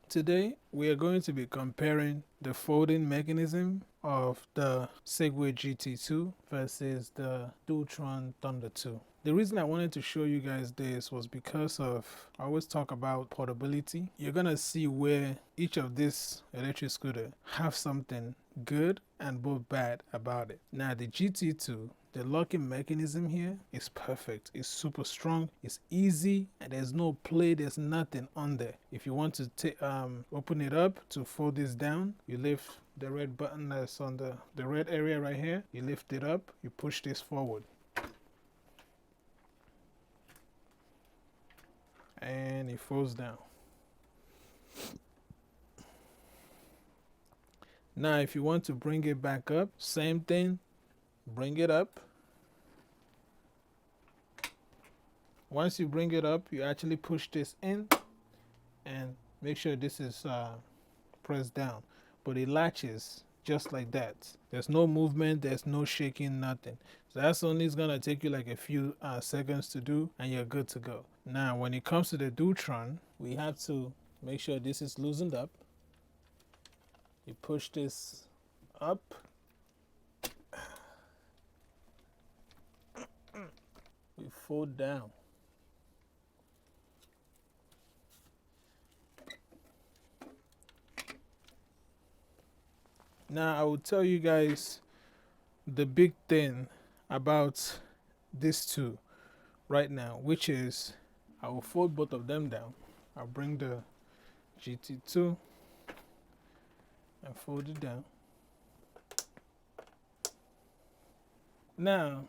Today we are going to be comparing the folding mechanism of the Segway GT2 versus the Dualtron Thunder 2. The reason I wanted to show you guys this was because of, I always talk about portability. You're gonna see where each of this electric scooter have something good and both bad about it. Now the GT2, the locking mechanism here is perfect. It's super strong, it's easy, and there's no play, there's nothing on there. If you want to open it up to fold this down, you lift the red button that's on the red area right here, you lift it up, you push this forward. And it folds down. Now if you want to bring it back up, same thing, bring it up. Once you bring it up, you actually push this in and make sure this is pressed down. But it latches just like that. There's no movement, there's no shaking, nothing. So that's only gonna take you like a few seconds to do and you're good to go. Now when it comes to the Dualtron, we have to make sure this is loosened up. You push this up. You fold down. Now I will tell you guys the big thing about these two right now, which is I will fold both of them down. I'll bring the GT2 and fold it down. Now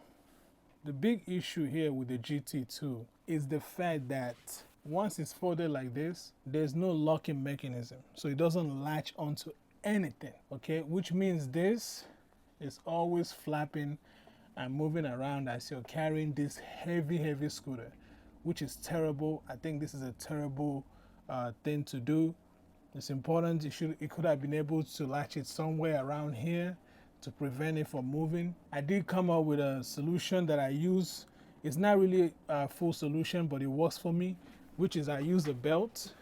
the big issue here with the GT2 is the fact that once it's folded like this, there's no locking mechanism, so it doesn't latch onto anything, okay? Which means this is always flapping and moving around as you're carrying this heavy scooter, which is terrible. I think this is a terrible thing to do. It's important. It could have been able to latch it somewhere around here to prevent it from moving. I did come up with a solution that I use. It's not really a full solution, but it works for me, which is I use a belt.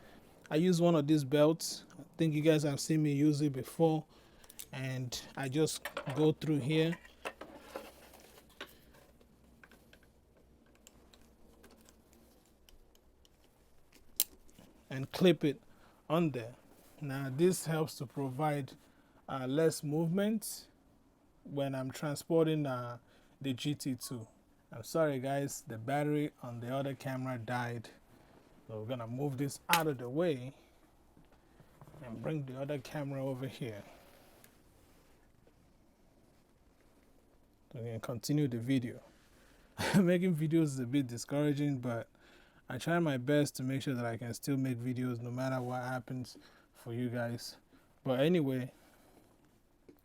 I use one of these belts. I think you guys have seen me use it before. And I just go through here. And clip it on there. Now this helps to provide less movement when I'm transporting the GT2. I'm sorry guys, the battery on the other camera died. So we're gonna move this out of the way and bring the other camera over here. So we can continue the video. Making videos is a bit discouraging, but I try my best to make sure that I can still make videos no matter what happens for you guys. But anyway,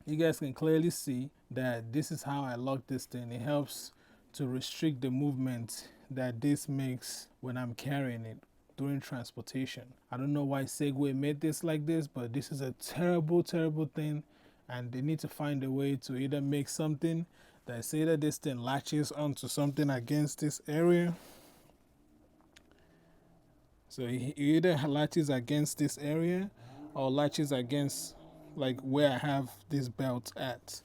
you guys can clearly see that this is how I lock this thing. It helps to restrict the movement that this makes when I'm carrying it during transportation. I don't know why Segway made this like this, but this is a terrible thing, and they need to find a way to either make something that say that this thing latches onto something against this area. So it either latches against this area or latches against like where I have this belt at,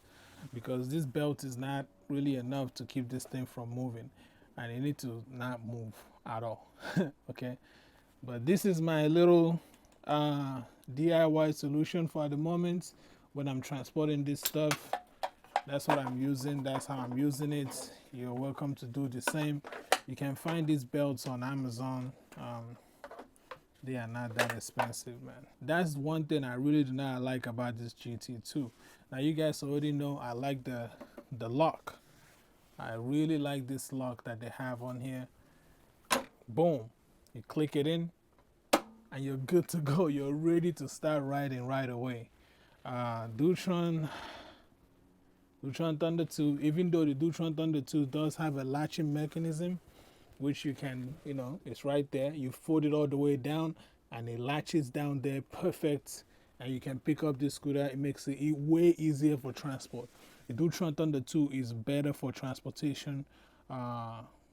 because this belt is not really enough to keep this thing from moving, and it need to not move at all. Okay, but this is my little DIY solution for the moment when I'm transporting this stuff. That's what I'm using. That's how I'm using it. You're welcome to do the same. You can find these belts on Amazon. They are not that expensive, man. That's one thing I really do not like about this GT2. Now you guys already know I like the lock. I really like this lock that they have on here. Boom, you click it in and you're good to go. You're ready to start riding right away. Dualtron Thunder 2, even though the Dualtron Thunder 2 does have a latching mechanism, which you can, it's right there. You fold it all the way down and it latches down there perfect, and you can pick up this scooter. It makes it way easier for transport. The Dualtron Thunder 2 is better for transportation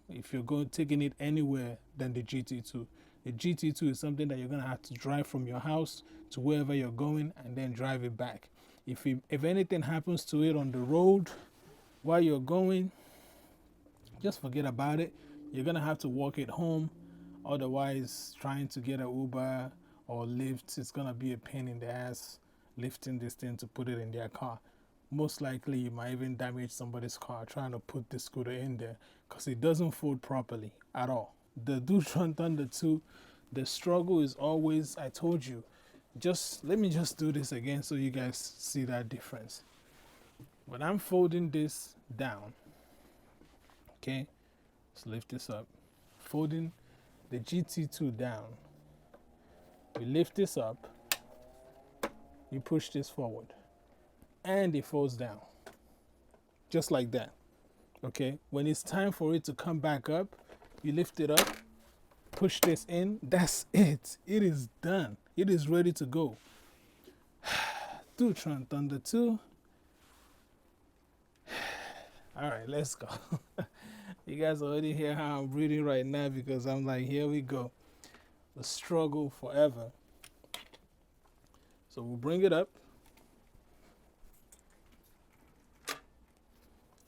if you're taking it anywhere than the GT2. The GT2 is something that you're gonna have to drive from your house to wherever you're going and then drive it back. If anything happens to it on the road while you're going, just forget about it. You're gonna have to walk it home. Otherwise, trying to get an Uber or Lyft, it's gonna be a pain in the ass lifting this thing to put it in their car. Most likely, you might even damage somebody's car trying to put the scooter in there because it doesn't fold properly at all. The Dualtron Thunder 2, the struggle is always, I told you, let me just do this again so you guys see that difference. When I'm folding this down, okay, let's lift this up. Folding the GT2 down, we lift this up, you push this forward, and it falls down. Just like that. Okay? When it's time for it to come back up, you lift it up, push this in, that's it. It is done. It is ready to go. Dualtron Thunder 2. Alright, let's go. You guys already hear how I'm breathing right now because I'm like, here we go. The struggle forever. So we'll bring it up.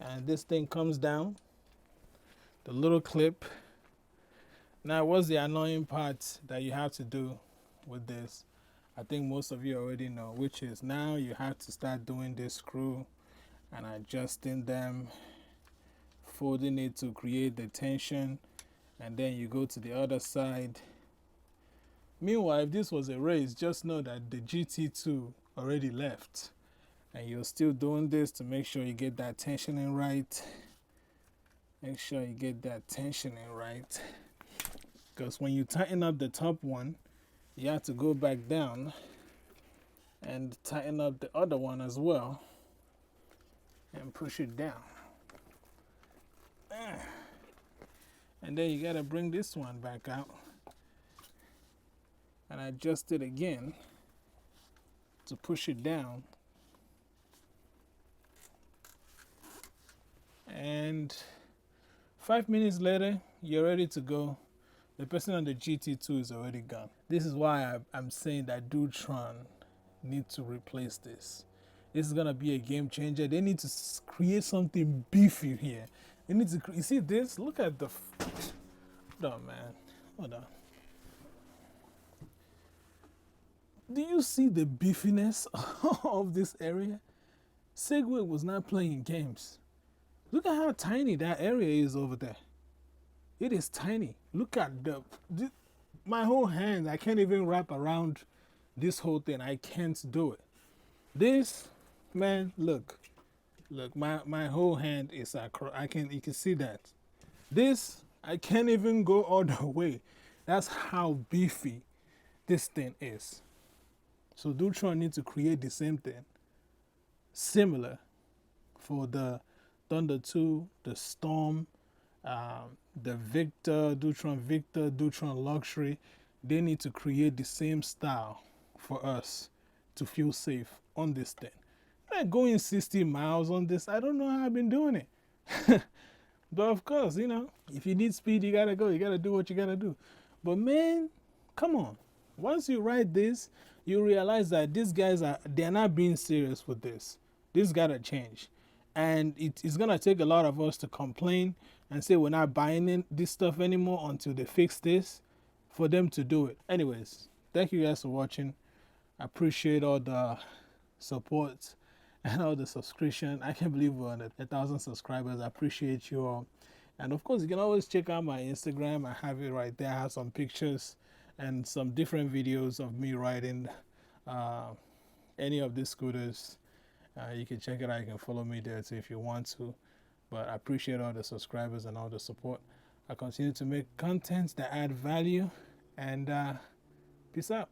And this thing comes down. The little clip. Now, what's the annoying part that you have to do with this? I think most of you already know, which is now you have to start doing this screw and adjusting them, folding it to create the tension, and then you go to the other side. Meanwhile, if this was a race, just know that the GT2 already left, and you're still doing this to make sure you get that tensioning right. Make sure you get that tensioning right, because when you tighten up the top one, you have to go back down and tighten up the other one as well and push it down. And then you got to bring this one back out and adjust it again to push it down. And 5 minutes later, you're ready to go. The person on the GT2 is already gone. This is why I'm saying that Dualtron need to replace this. This is going to be a game changer. They need to create something beefy here. They need to, you see this? Look at the, hold on, man. Hold on. Do you see the beefiness of this area? Segway was not playing games. Look at how tiny that area is over there. It is tiny. Look at my whole hand. I can't even wrap around this whole thing. I can't do it. This, man, look, my whole hand is you can see that. This, I can't even go all the way. That's how beefy this thing is. So Dualtron needs to create the same thing, similar, for the Thunder 2, the Storm, the Victor, Dualtron Luxury. They need to create the same style for us to feel safe on this thing. I'm going 60 miles on this. I don't know how I've been doing it. But of course, you know, if you need speed, you gotta go. You gotta do what you gotta do. But man, come on. Once you ride this, you realize that these guys they're not being serious with this. This gotta change. And it's gonna take a lot of us to complain and say we're not buying this stuff anymore until they fix this for them to do it. Anyways, thank you guys for watching. I appreciate all the support and all the subscription. I can't believe we're on 1,000 subscribers. I appreciate you all. And of course, you can always check out my Instagram. I have it right there. I have some pictures and some different videos of me riding any of these scooters. You can check it out. You can follow me there too if you want to. But I appreciate all the subscribers and all the support. I continue to make content that add value. And peace out.